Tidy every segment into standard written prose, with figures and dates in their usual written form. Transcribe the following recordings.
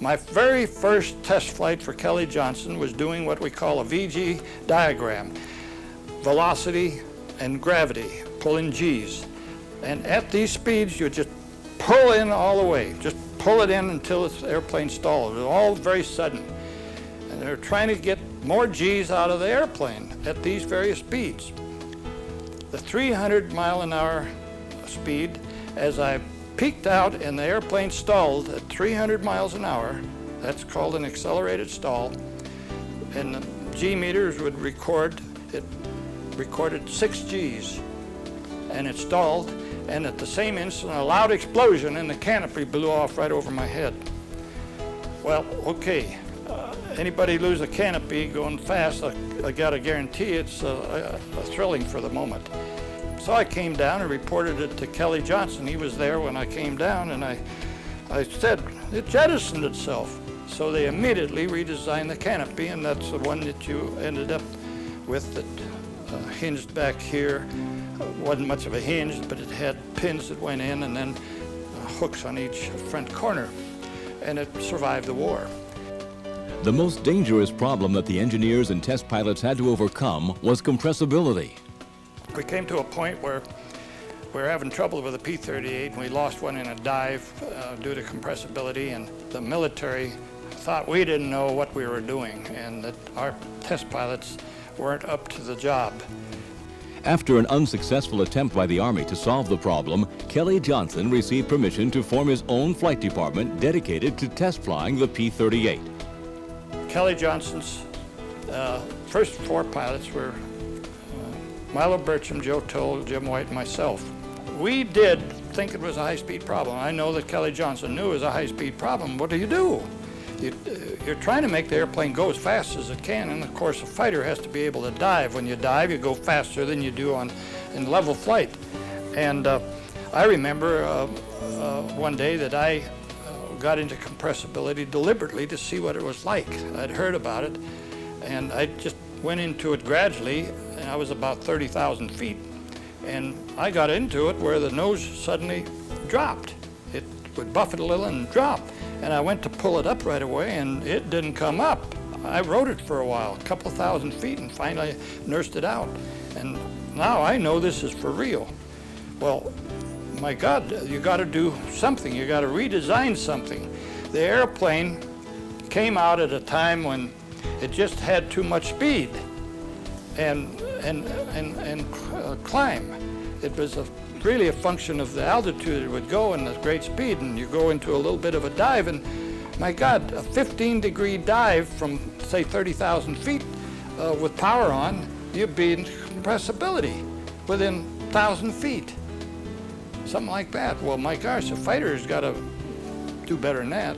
My very first test flight for Kelly Johnson was doing what we call a VG diagram, velocity and gravity, pulling G's. And at these speeds, you just pull in all the way, just pull it in until the airplane stalls. It was all very sudden. And they're trying to get more G's out of the airplane at these various speeds. The 300-mile-an-hour speed, as I peaked out and the airplane stalled at 300 miles an hour, that's called an accelerated stall, and the G meters would record, it recorded 6 G's, and it stalled, and at the same instant a loud explosion and the canopy blew off right over my head. Well, okay, anybody lose a canopy going fast, I gotta guarantee it's thrilling for the moment. So I came down and reported it to Kelly Johnson. He was there when I came down, and I said, it jettisoned itself. So they immediately redesigned the canopy, and that's the one that you ended up with that hinged back here. Wasn't much of a hinge, but it had pins that went in and then hooks on each front corner, and it survived the war. The most dangerous problem that the engineers and test pilots had to overcome was compressibility. We came to a point where we were having trouble with the P-38, and we lost one in a dive due to compressibility, and the military thought we didn't know what we were doing and that our test pilots weren't up to the job. After an unsuccessful attempt by the Army to solve the problem, Kelly Johnson received permission to form his own flight department dedicated to test flying the P-38. Kelly Johnson's first 4 pilots were Milo Burcham, Joe Toll, Jim White, and myself. We did think it was a high-speed problem. I know that Kelly Johnson knew it was a high-speed problem. What do? You're trying to make the airplane go as fast as it can, and of course a fighter has to be able to dive. When you dive, you go faster than you do in level flight. And I remember one day that I got into compressibility deliberately to see what it was like. I'd heard about it, and I just went into it gradually, and I was about 30,000 feet. And I got into it where the nose suddenly dropped. It would buffet a little and drop. And I went to pull it up right away, and it didn't come up. I rode it for a while, a couple thousand feet, and finally nursed it out. And now I know this is for real. Well, my God, you got to do something. You got to redesign something. The airplane came out at a time when it just had too much speed and climb. It was really a function of the altitude it would go and the great speed, and you go into a little bit of a dive, and my God, a 15-degree dive from, say, 30,000 feet with power on, you'd be in compressibility within 1,000 feet. Something like that. Well, my gosh, a fighter's got to do better than that.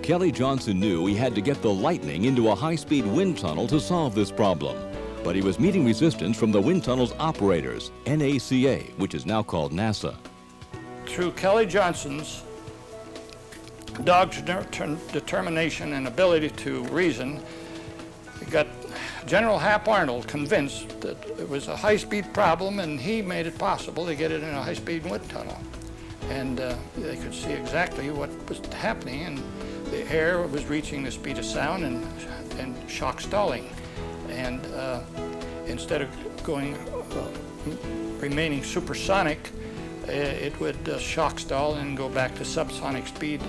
Kelly Johnson knew he had to get the Lightning into a high-speed wind tunnel to solve this problem. But he was meeting resistance from the wind tunnel's operators, NACA, which is now called NASA. Through Kelly Johnson's dogged determination and ability to reason, he got General Hap Arnold convinced that it was a high-speed problem, and he made it possible to get it in a high-speed wind tunnel. And they could see exactly what was happening, and the air was reaching the speed of sound and shock stalling. And instead of remaining supersonic, it would shock stall and go back to subsonic speed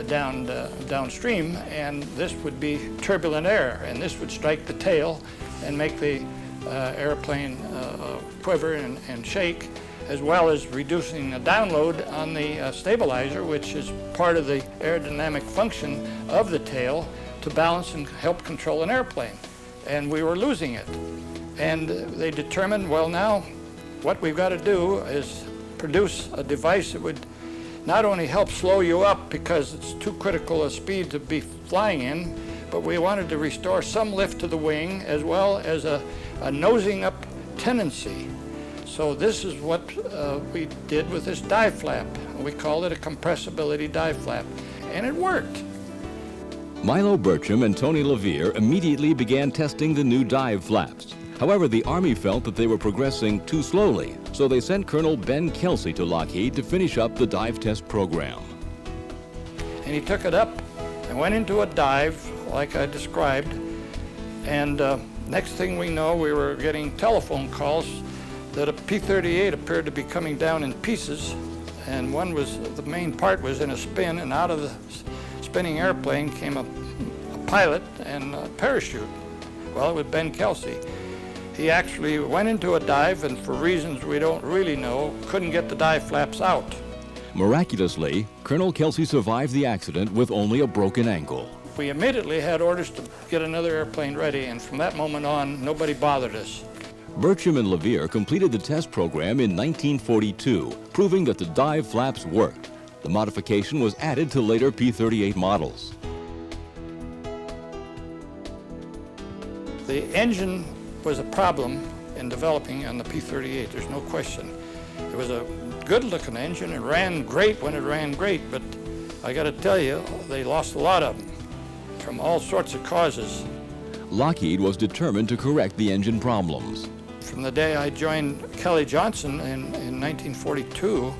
downstream, and this would be turbulent air, and this would strike the tail and make the airplane quiver and shake, as well as reducing the download on the stabilizer, which is part of the aerodynamic function of the tail to balance and help control an airplane. And we were losing it. And they determined, well, now what we've got to do is produce a device that would not only help slow you up because it's too critical a speed to be flying in, but we wanted to restore some lift to the wing as well as a nosing up tendency. So this is what we did with this dive flap. We called it a compressibility dive flap, and it worked. Milo Burcham and Tony LeVier immediately began testing the new dive flaps. However, the Army felt that they were progressing too slowly, so they sent Colonel Ben Kelsey to Lockheed to finish up the dive test program. and he took it up and went into a dive like I described, and next thing we know, we were getting telephone calls that a P-38 appeared to be coming down in pieces, and the main part was in a spin, and out of the spinning airplane came a pilot and a parachute. Well, it was Ben Kelsey. He actually went into a dive, and for reasons we don't really know, couldn't get the dive flaps out. Miraculously, Colonel Kelsey survived the accident with only a broken ankle. We immediately had orders to get another airplane ready, and from that moment on, nobody bothered us. Bertram and LeVier completed the test program in 1942, proving that the dive flaps worked. The modification was added to later P-38 models. The engine was a problem in developing on the P-38, there's no question. It was a good-looking engine. It ran great when it ran great, but I got to tell you, they lost a lot of them from all sorts of causes. Lockheed was determined to correct the engine problems. From the day I joined Kelly Johnson in 1942,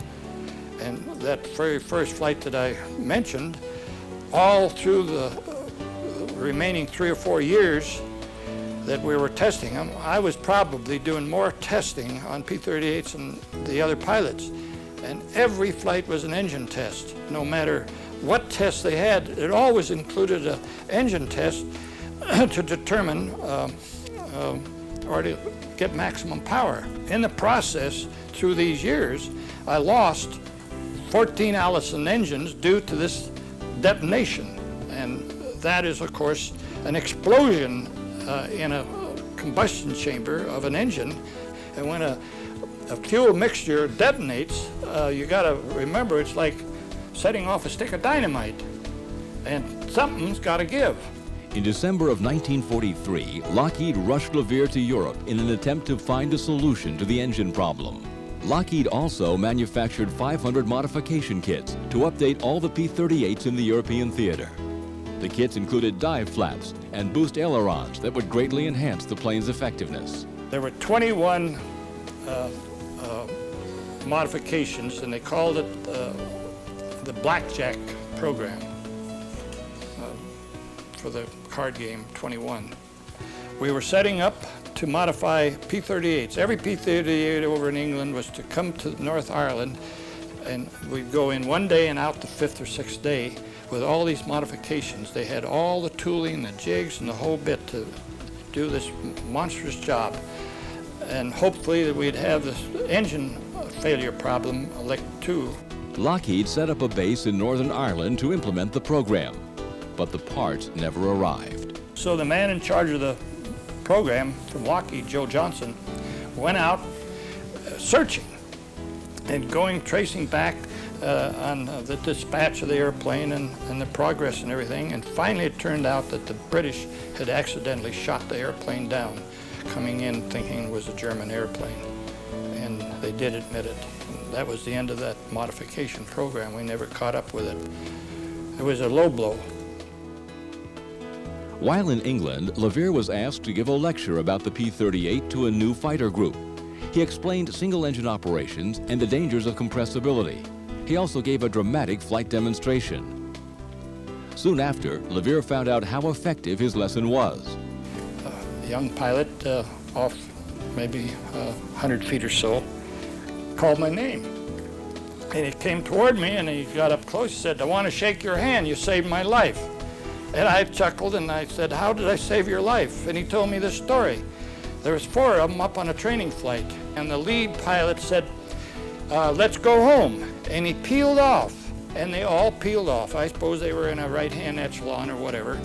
and that very first flight that I mentioned, all through the remaining 3 or 4 years that we were testing them, I was probably doing more testing on P-38s than the other pilots. And every flight was an engine test. No matter what test they had, it always included an engine test to determine or to get maximum power. In the process, through these years, I lost 14 Allison engines due to this detonation. And that is, of course, an explosion in a combustion chamber of an engine. And when a fuel mixture detonates, you gotta remember it's like setting off a stick of dynamite, and something's gotta give. In December of 1943, Lockheed rushed LeVier to Europe in an attempt to find a solution to the engine problem. Lockheed also manufactured 500 modification kits to update all the P-38s in the European theater. The kits included dive flaps and boost ailerons that would greatly enhance the plane's effectiveness. There were 21 modifications, and they called it the Blackjack program for the card game 21. We were setting up to modify P-38s. Every P-38 over in England was to come to North Ireland, and we'd go in one day and out the 5th or 6th day with all these modifications. They had all the tooling, the jigs, and the whole bit to do this monstrous job. And hopefully that we'd have this engine failure problem licked too. Lockheed set up a base in Northern Ireland to implement the program, but the parts never arrived. So the man in charge of the program from Lockheed, Joe Johnson, went out searching and tracing back on the dispatch of the airplane and the progress and everything. And finally it turned out that the British had accidentally shot the airplane down, coming in thinking it was a German airplane. And they did admit it. And that was the end of that modification program. We never caught up with it. It was a low blow. While in England, LeVier was asked to give a lecture about the P-38 to a new fighter group. He explained single-engine operations and the dangers of compressibility. He also gave a dramatic flight demonstration. Soon after, LeVier found out how effective his lesson was. A young pilot off maybe 100 feet or so called my name. And he came toward me and he got up close. He said, "I want to shake your hand. You saved my life." And I chuckled and I said, "How did I save your life?" And he told me this story. There was 4 of them up on a training flight, and the lead pilot said, "Let's go home." And he peeled off, and they all peeled off. I suppose they were in a right-hand echelon or whatever.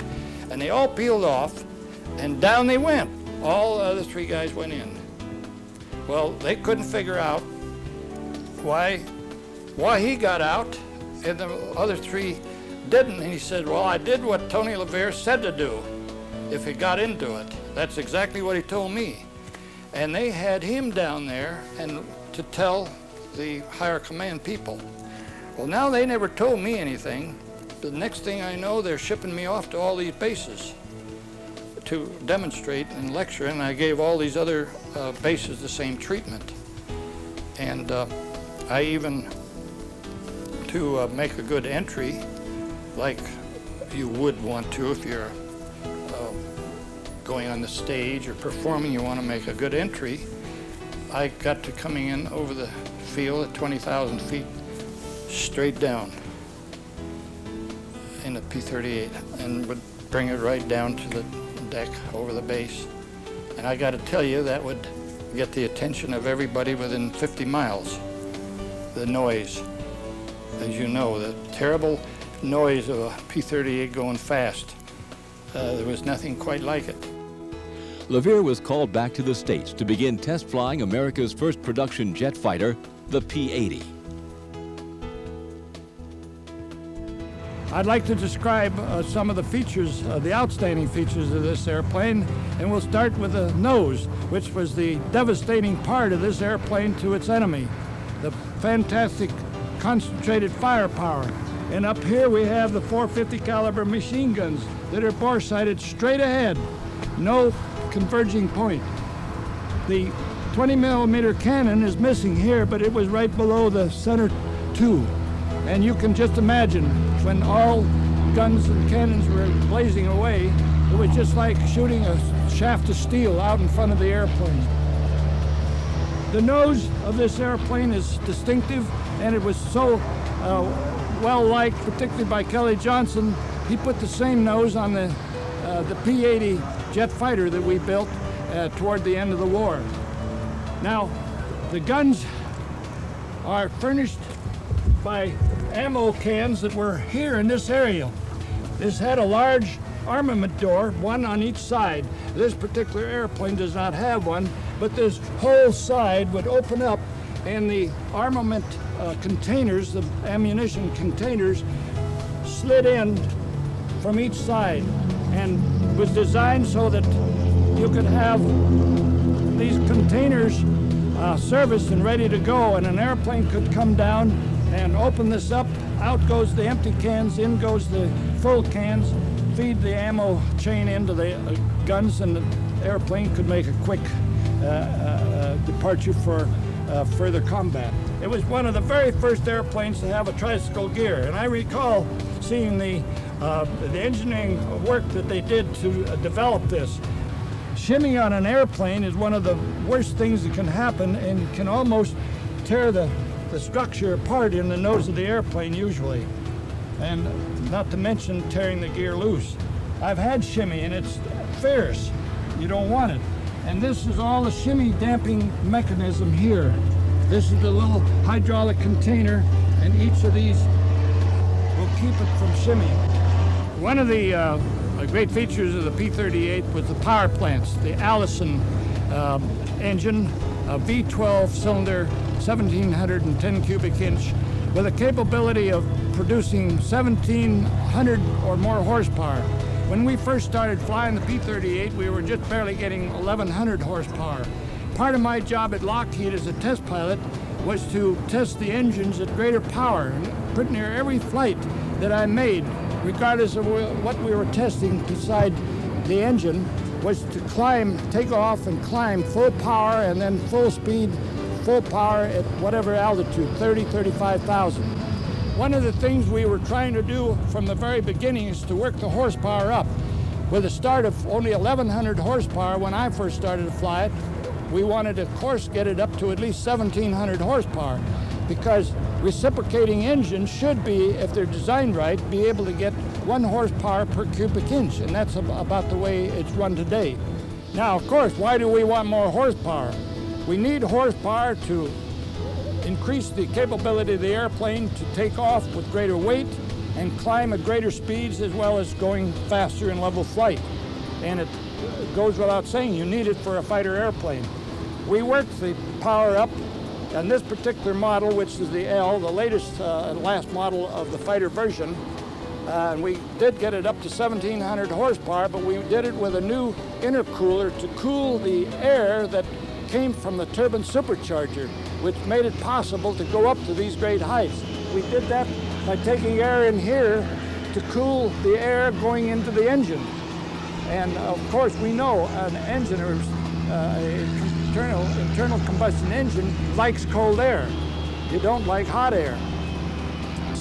And they all peeled off, and down they went. All the other 3 guys went in. Well, they couldn't figure out why he got out and the other 3 didn't. And he said, "Well, I did what Tony LeVier said to do if he got into it." That's exactly what he told me. And they had him down there and to tell the higher command people. Well, now they never told me anything. The next thing I know, they're shipping me off to all these bases to demonstrate and lecture, and I gave all these other bases the same treatment. And I even, to make a good entry, like you would want to if you're going on the stage or performing. You want to make a good entry. I got to coming in over the field at 20,000 feet straight down in a P-38 and would bring it right down to the deck over the base. And I got to tell you, that would get the attention of everybody within 50 miles. The noise, as you know, the terrible noise of a P-38 going fast. There was nothing quite like it. LeVier was called back to the States to begin test flying America's first production jet fighter, the P-80. I'd like to describe some of the features, the outstanding features of this airplane, and we'll start with the nose, which was the devastating part of this airplane to its enemy. The fantastic concentrated firepower. And up here we have the 450 caliber machine guns that are bore-sighted straight ahead, no converging point. The 20 millimeter cannon is missing here, but it was right below the center tube. And you can just imagine when all guns and cannons were blazing away, it was just like shooting a shaft of steel out in front of the airplane. The nose of this airplane is distinctive, and it was so well-liked, particularly by Kelly Johnson. He put the same nose on the P-80 jet fighter that we built toward the end of the war. Now, the guns are furnished by ammo cans that were here in this area. This had a large armament door, one on each side. This particular airplane does not have one, but this whole side would open up and the armament containers, the ammunition containers, slid in from each side and was designed so that you could have these containers serviced and ready to go, and an airplane could come down and open this up. Out goes the empty cans, in goes the full cans, feed the ammo chain into the guns, and the airplane could make a quick departure for further combat. It was one of the very first airplanes to have a tricycle gear, and I recall seeing the engineering work that they did to develop this. Shimming on an airplane is one of the worst things that can happen and can almost tear the structure apart in the nose of the airplane usually, and not to mention tearing the gear loose. I've had shimmy and it's fierce. You don't want it. And this is all the shimmy damping mechanism here. This is the little hydraulic container, and each of these will keep it from shimmying. One of the great features of the P-38 was the power plants. The Allison engine, a V12 cylinder, 1,710 cubic inch, with a capability of producing 1,700 or more horsepower. When we first started flying the P-38, we were just barely getting 1,100 horsepower. Part of my job at Lockheed as a test pilot was to test the engines at greater power. And pretty near every flight that I made, regardless of what we were testing beside the engine, was to take off and climb full power and then full speed, full power at whatever altitude, 30, 35,000. One of the things we were trying to do from the very beginning is to work the horsepower up. With a start of only 1,100 horsepower when I first started to fly it, we wanted to, of course, get it up to at least 1,700 horsepower, because reciprocating engines should be, if they're designed right, be able to get 1 horsepower per cubic inch, and that's about the way it's run today. Now, of course, why do we want more horsepower? We need horsepower to increase the capability of the airplane to take off with greater weight and climb at greater speeds, as well as going faster in level flight. And it goes without saying, you need it for a fighter airplane. We worked the power up on this particular model, which is the L, the latest last model of the fighter version. And we did get it up to 1,700 horsepower, but we did it with a new intercooler to cool the air that came from the turbine supercharger, which made it possible to go up to these great heights. We did that by taking air in here to cool the air going into the engine. And of course, we know an engine, or internal combustion engine, likes cold air. You don't like hot air.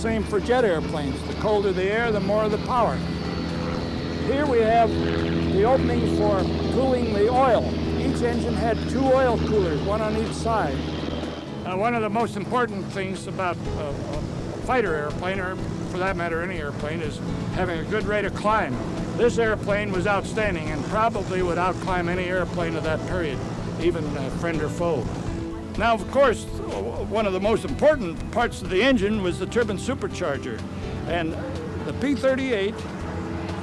same for jet airplanes. The colder the air, the more the power. Here we have the opening for cooling the oil. Each engine had 2 oil coolers, one on each side. One of the most important things about a fighter airplane, or for that matter any airplane, is having a good rate of climb. This airplane was outstanding and probably would outclimb any airplane of that period, even friend or foe. Now, of course, one of the most important parts of the engine was the turbine supercharger. And the P-38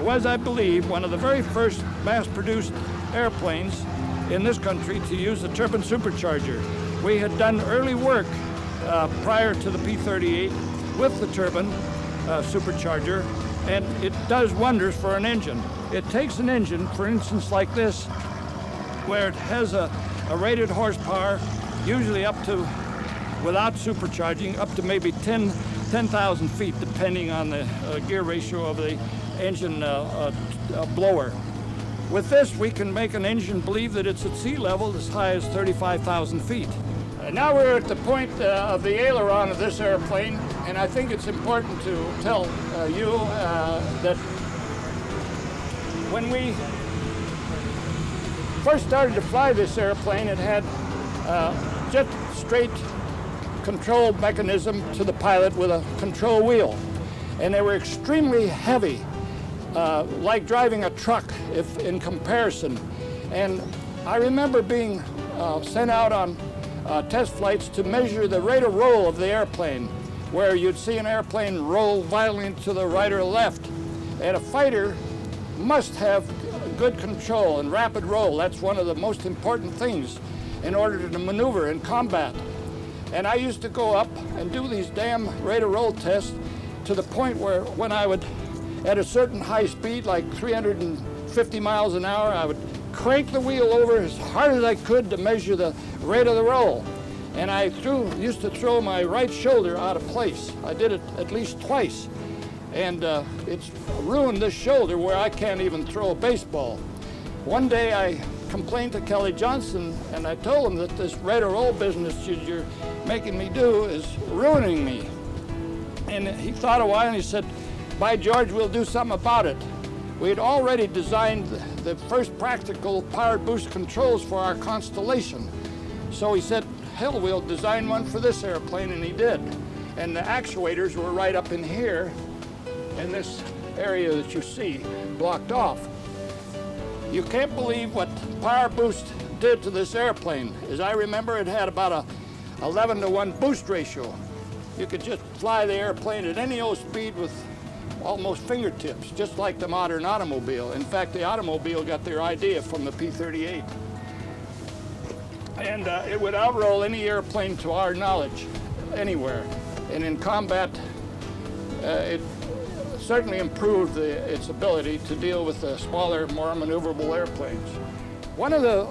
was, I believe, one of the very first mass-produced airplanes in this country to use the turbine supercharger. We had done early work prior to the P-38 with the turbine supercharger, and it does wonders for an engine. It takes an engine, for instance, like this, where it has a rated horsepower, usually up to, without supercharging, up to maybe 10,000 feet, depending on the gear ratio of the engine blower. With this, we can make an engine believe that it's at sea level as high as 35,000 feet. Now we're at the point of the aileron of this airplane, and I think it's important to tell you that when we first started to fly this airplane, it had just straight control mechanism to the pilot with a control wheel. And they were extremely heavy, like driving a truck if in comparison. And I remember being sent out on test flights to measure the rate of roll of the airplane, where you'd see an airplane roll violently to the right or left. And a fighter must have good control and rapid roll. That's one of the most important things in order to maneuver in combat. And I used to go up and do these damn rate of roll tests to the point where when I would, at a certain high speed, like 350 miles an hour, I would crank the wheel over as hard as I could to measure the rate of the roll. And I used to throw my right shoulder out of place. I did it at least twice. And it's ruined this shoulder where I can't even throw a baseball. One day I complained to Kelly Johnson, and I told him that this rate of roll business you're making me do is ruining me. And he thought a while and he said, "By George, we'll do something about it." We had already designed the first practical powered boost controls for our Constellation. So he said, hell, we'll design one for this airplane, and he did. And the actuators were right up in here, in this area that you see, blocked off. You can't believe what power boost did to this airplane. As I remember, it had about a 11-to-1 boost ratio. You could just fly the airplane at any old speed with almost fingertips, just like the modern automobile. In fact, the automobile got their idea from the P-38. And it would outroll any airplane to our knowledge, anywhere. And in combat, it certainly improved its ability to deal with the smaller, more maneuverable airplanes. One of the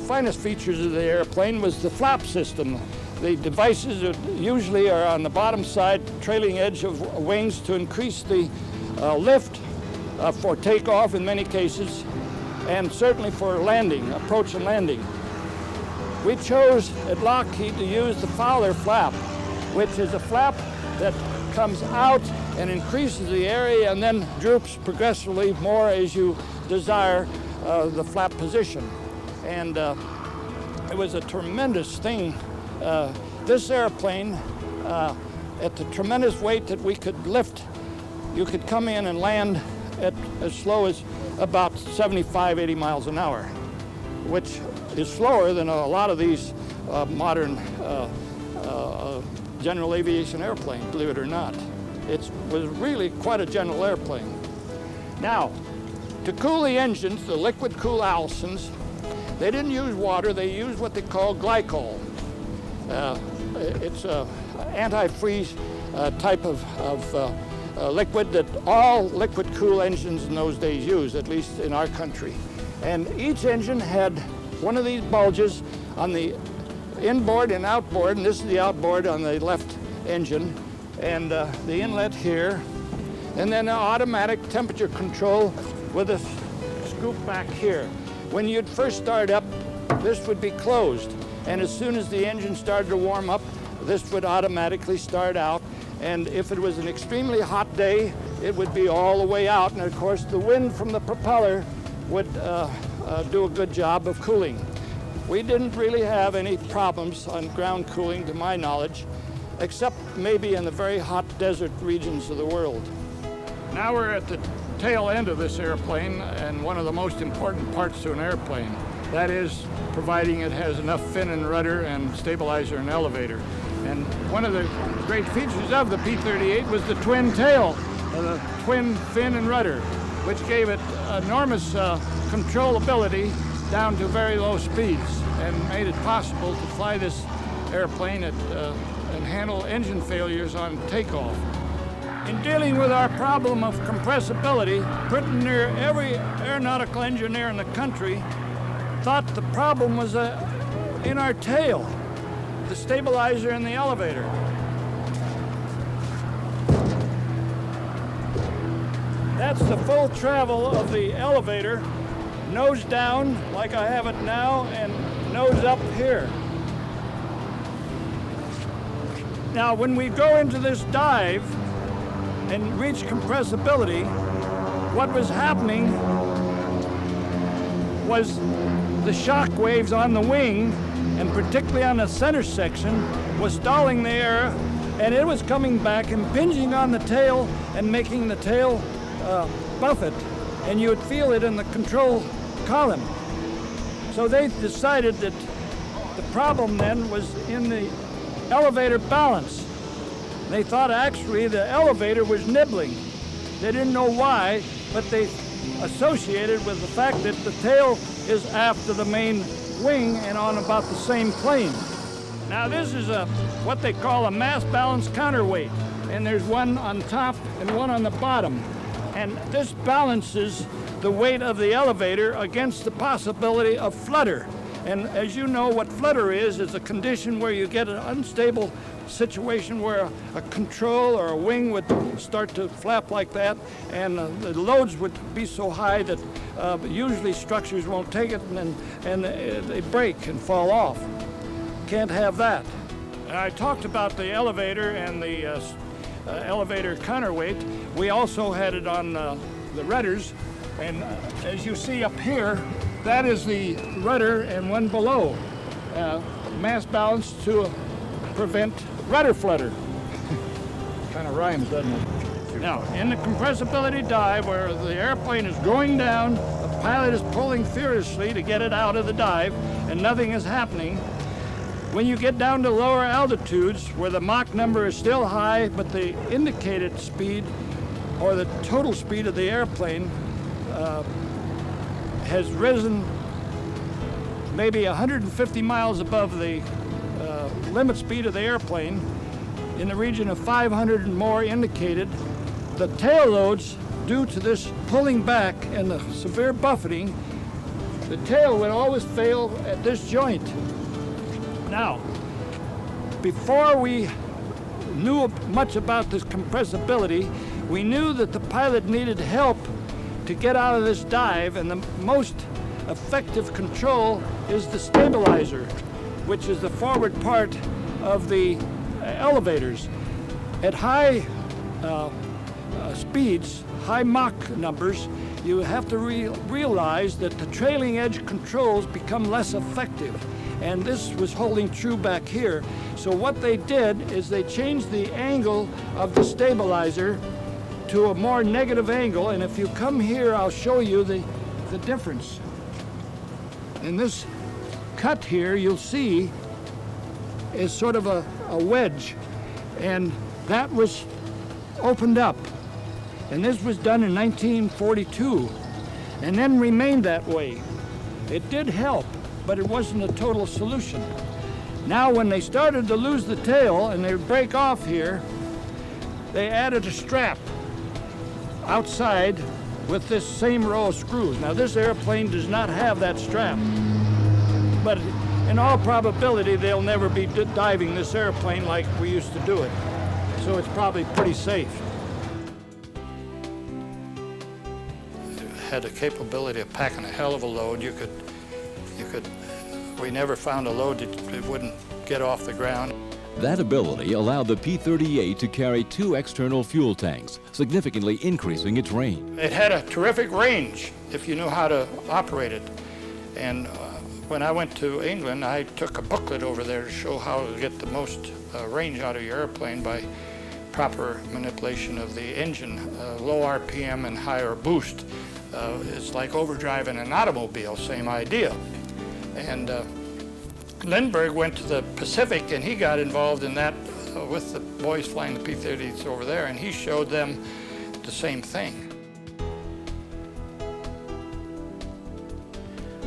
finest features of the airplane was the flap system. The devices usually are on the bottom side, trailing edge of wings to increase the lift for takeoff in many cases, and certainly for landing, approach and landing. We chose at Lockheed to use the Fowler flap, which is a flap that comes out and increases the area and then droops progressively more as you desire the flap position. And it was a tremendous thing. This airplane, at the tremendous weight that we could lift, you could come in and land at as slow as about 75, 80 miles an hour, which is slower than a lot of these modern general aviation airplanes, believe it or not. It was really quite a general airplane. Now, to cool the engines, the liquid cool Allisons, they didn't use water, they used what they call glycol. It's an antifreeze type of liquid that all liquid cool engines in those days used, at least in our country. And each engine had one of these bulges on the inboard and outboard, and this is the outboard on the left engine, and the inlet here, and then an automatic temperature control with a scoop back here. When you'd first start up, this would be closed, and as soon as the engine started to warm up, this would automatically start out, and if it was an extremely hot day, it would be all the way out, and of course the wind from the propeller would do a good job of cooling. We didn't really have any problems on ground cooling, to my knowledge, except maybe in the very hot desert regions of the world. Now we're at the tail end of this airplane, and one of the most important parts to an airplane. That is, providing it has enough fin and rudder and stabilizer and elevator. And one of the great features of the P-38 was the twin tail, the twin fin and rudder, which gave it enormous controllability down to very low speeds and made it possible to fly this airplane at, and handle engine failures on takeoff. In dealing with our problem of compressibility, pretty near every aeronautical engineer in the country thought the problem was in our tail, the stabilizer and the elevator. That's the full travel of the elevator, nose down like I have it now, and nose up here. Now when we go into this dive and reach compressibility, what was happening was the shock waves on the wing, and particularly on the center section, was stalling the air, and it was coming back, impinging on the tail and making the tail buffet, and you would feel it in the control column. So they decided that the problem then was in the elevator balance. They thought actually the elevator was nibbling. They didn't know why, but they associated with the fact that the tail is aft of the main wing and on about the same plane. Now this is what they call a mass balance counterweight, and there's one on top and one on the bottom. And this balances the weight of the elevator against the possibility of flutter. And as you know, what flutter is a condition where you get an unstable situation where a control or a wing would start to flap like that, and the loads would be so high that usually structures won't take it, and they break and fall off. Can't have that. And I talked about the elevator and the elevator counterweight. We also had it on the rudders, and as you see up here, that is the rudder and one below. Mass balance to prevent rudder flutter. Kind of rhymes, doesn't it? Now, in the compressibility dive, where the airplane is going down, the pilot is pulling furiously to get it out of the dive, and nothing is happening. When you get down to lower altitudes, where the Mach number is still high, but the indicated speed, or the total speed of the airplane, has risen maybe 150 miles above the limit speed of the airplane, in the region of 500 and more indicated, the tail loads, due to this pulling back and the severe buffeting, the tail would always fail at this joint. Now, before we knew much about this compressibility, we knew that the pilot needed help to get out of this dive, and the most effective control is the stabilizer, which is the forward part of the elevators. At high speeds, high Mach numbers, you have to realize that the trailing edge controls become less effective. And this was holding true back here. So what they did is they changed the angle of the stabilizer to a more negative angle. And if you come here, I'll show you the difference. In this cut here, you'll see is sort of a wedge. And that was opened up. And this was done in 1942 and then remained that way. It did help, but it wasn't a total solution. Now when they started to lose the tail and they would break off here, they added a strap outside with this same row of screws. Now this airplane does not have that strap, but in all probability they'll never be diving this airplane like we used to do it. So it's probably pretty safe. Had the capability of packing a hell of a load. You could, we never found a load that wouldn't get off the ground. That ability allowed the P-38 to carry 2 external fuel tanks, significantly increasing its range. It had a terrific range if you knew how to operate it. And when I went to England, I took a booklet over there to show how to get the most range out of your airplane by proper manipulation of the engine. Low RPM and higher boost is like overdriving an automobile, same idea. And Lindbergh went to the Pacific and he got involved in that with the boys flying the P-38s over there, and he showed them the same thing.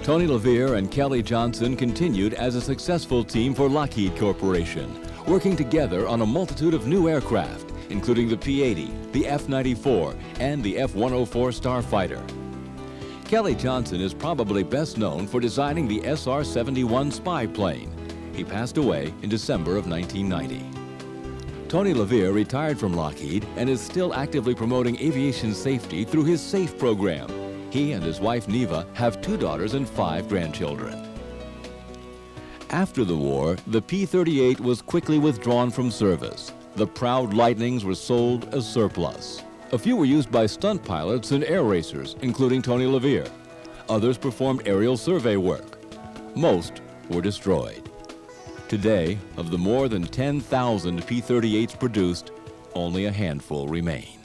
Tony LeVier and Kelly Johnson continued as a successful team for Lockheed Corporation, working together on a multitude of new aircraft, including the P-80, the F-94, and the F-104 Starfighter. Kelly Johnson is probably best known for designing the SR-71 spy plane. He passed away in December of 1990. Tony LeVier retired from Lockheed and is still actively promoting aviation safety through his SAFE program. He and his wife Neva have 2 daughters and 5 grandchildren. After the war, the P-38 was quickly withdrawn from service. The proud Lightnings were sold as surplus. A few were used by stunt pilots and air racers, including Tony LeVier. Others performed aerial survey work. Most were destroyed. Today, of the more than 10,000 P-38s produced, only a handful remain.